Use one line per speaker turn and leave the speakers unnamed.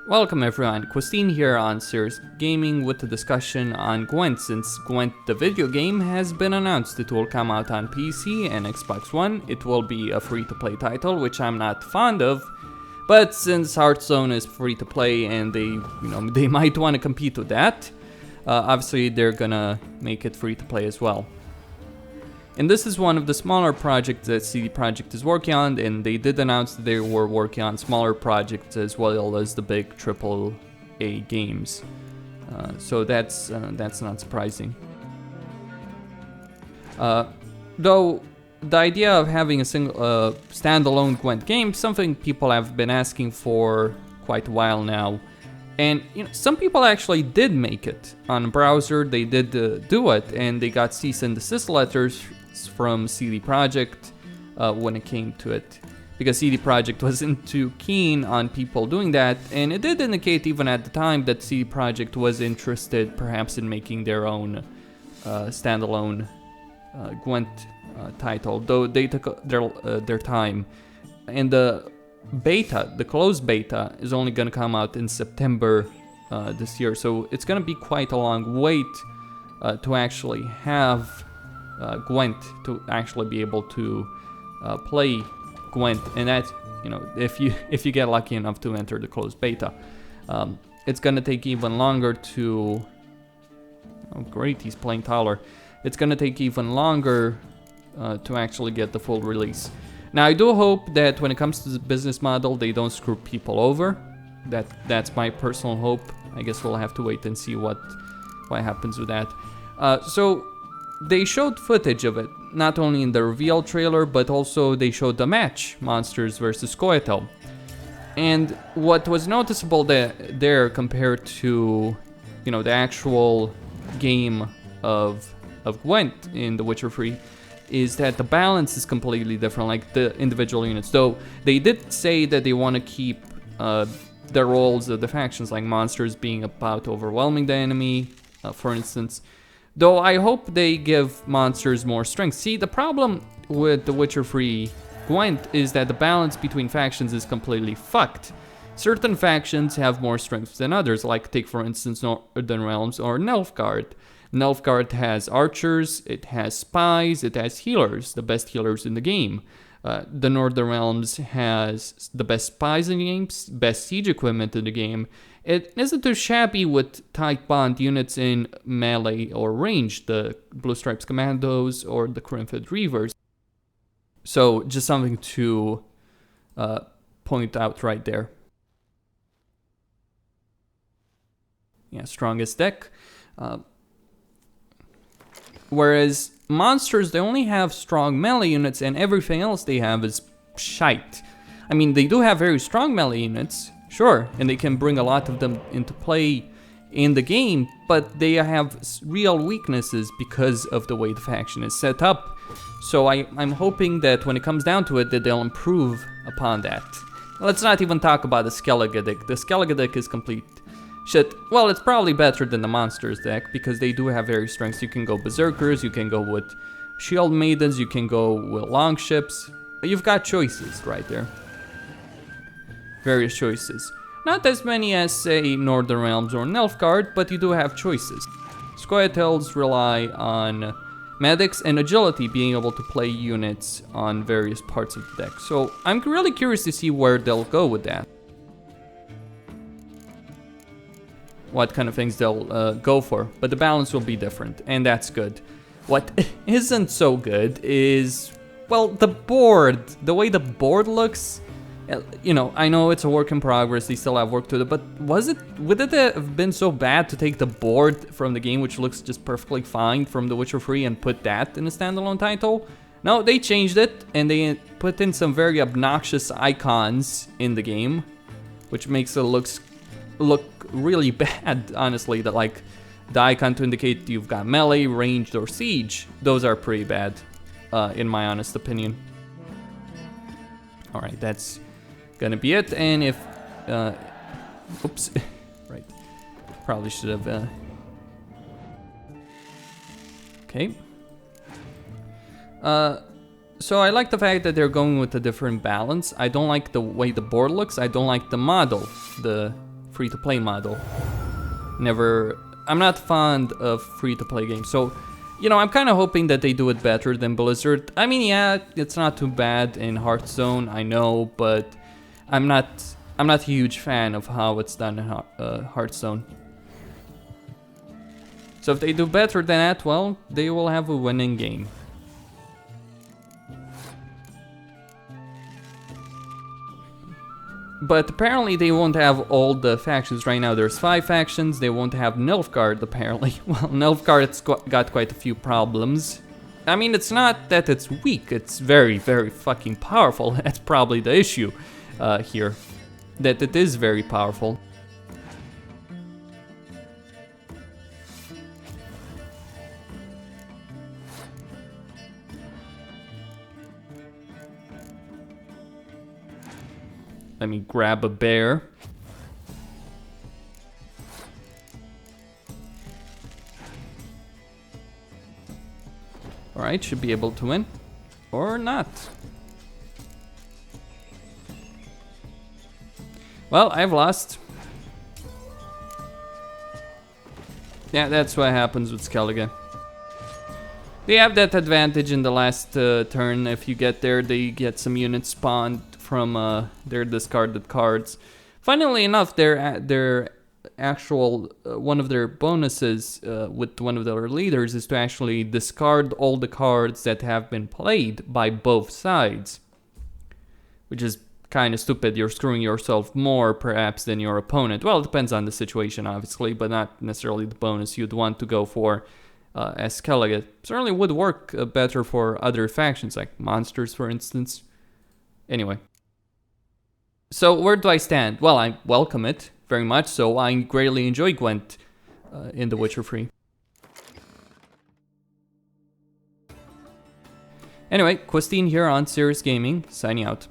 Welcome everyone, Christine here on Serious Gaming with the discussion on Gwent. Since Gwent the video game has been announced, it will come out on PC and Xbox One. It will be a free-to-play title, which I'm not fond of, but since Hearthstone is free-to-play and they might want to compete with that, obviously they're gonna make it free-to-play as well. And this is one of the smaller projects that CD Projekt is working on, and they did announce that they were working on smaller projects as well as the big AAA games. So that's not surprising. Though the idea of having a single standalone Gwent game, something people have been asking for quite a while now. And some people actually did make it on a browser. They did do it, and they got cease and desist letters from CD Projekt when it came to it, because CD Projekt wasn't too keen on people doing that, and it did indicate even at the time that CD Projekt was interested perhaps in making their own standalone Gwent title, though they took their time. And the closed beta, is only going to come out in September this year, so it's going to be quite a long wait to actually have Gwent, to actually be able to play Gwent, and that's if you get lucky enough to enter the closed beta. It's gonna take even longer to. Oh great, he's playing taller. It's gonna take even longer to actually get the full release. Now I do hope that when it comes to the business model, they don't screw people over. That's my personal hope. I guess we'll have to wait and see what happens with that. So. They showed footage of it, not only in the reveal trailer, but also they showed the match, Monsters vs. Scoia'tael. And what was noticeable there compared to, the actual game of Gwent in The Witcher 3, is that the balance is completely different, like the individual units. Though they did say that they want to keep the roles of the factions, like Monsters being about overwhelming the enemy, for instance. Though I hope they give Monsters more strength. See, the problem with The Witcher 3 Gwent is that the balance between factions is completely fucked. Certain factions have more strength than others, like take for instance Northern Realms or Nilfgaard. Nilfgaard has archers, it has spies, it has healers, the best healers in the game. The Northern Realms has the best spies in the game, best siege equipment in the game. It isn't too shabby with tight bond units in melee or range, the Blue Stripes Commandos or the Crimford Reavers. So just something to point out right there. Yeah, strongest deck. Whereas Monsters, they only have strong melee units, and everything else they have is shite. I mean, they do have very strong melee units, sure, and they can bring a lot of them into play in the game, but they have real weaknesses because of the way the faction is set up. So I'm hoping that when it comes down to it, that they'll improve upon that. Let's not even talk about the Skellige deck. The Skellige deck is complete shit. Well, it's probably better than the Monsters deck, because they do have various strengths. You can go Berserkers, you can go with Shield Maidens, you can go with Longships. You've got choices right there. Various choices. Not as many as, say, Northern Realms or Nilfgaard, but you do have choices. Scoia'taels rely on medics and agility, being able to play units on various parts of the deck. So I'm really curious to see where they'll go with that. What kind of things they'll go for, but the balance will be different, and that's good. What isn't so good is, well, the board. The way the board looks, I know it's a work in progress, they still have work to do, but would it have been so bad to take the board from the game, which looks just perfectly fine from The Witcher 3, and put that in a standalone title? No, they changed it, and they put in some very obnoxious icons in the game, which makes it look really bad, honestly. That, like, the icon to indicate you've got melee, ranged, or siege, those are pretty bad, in my honest opinion. Alright, that's gonna be it, and if, oops, right, probably should have, okay. So I like the fact that they're going with a different balance. I don't like the way the board looks. I don't like the model, the free-to-play model. I'm not fond of free-to-play games, so, you know, I'm kind of hoping that they do it better than Blizzard. I mean, yeah, it's not too bad in Hearthstone, I know, but I'm not a huge fan of how it's done in Hearthstone. So if they do better than that, well, they will have a winning game. But apparently they won't have all the factions right now. There's 5 factions. They won't have Nilfgaard apparently. Well, Nilfgaard's got quite a few problems. I mean, it's not that it's weak. It's very, very fucking powerful. That's probably the issue here. That it is very powerful. Let me grab a bear. Alright, should be able to win. Or not. Well, I've lost. Yeah, that's what happens with Skellige. They have that advantage in the last turn. If you get there, they get some units spawned from their discarded cards. Funnily enough, their actual one of their bonuses with one of their leaders is to actually discard all the cards that have been played by both sides, which is kind of stupid. You're screwing yourself more perhaps than your opponent. Well, it depends on the situation obviously, but not necessarily the bonus you'd want to go for as Skellige. Certainly would work better for other factions like monsters, for instance. Anyway. So where do I stand? Well, I welcome it very much, so I greatly enjoy Gwent in The Witcher 3. Anyway, Quistine here on Serious Gaming, signing out.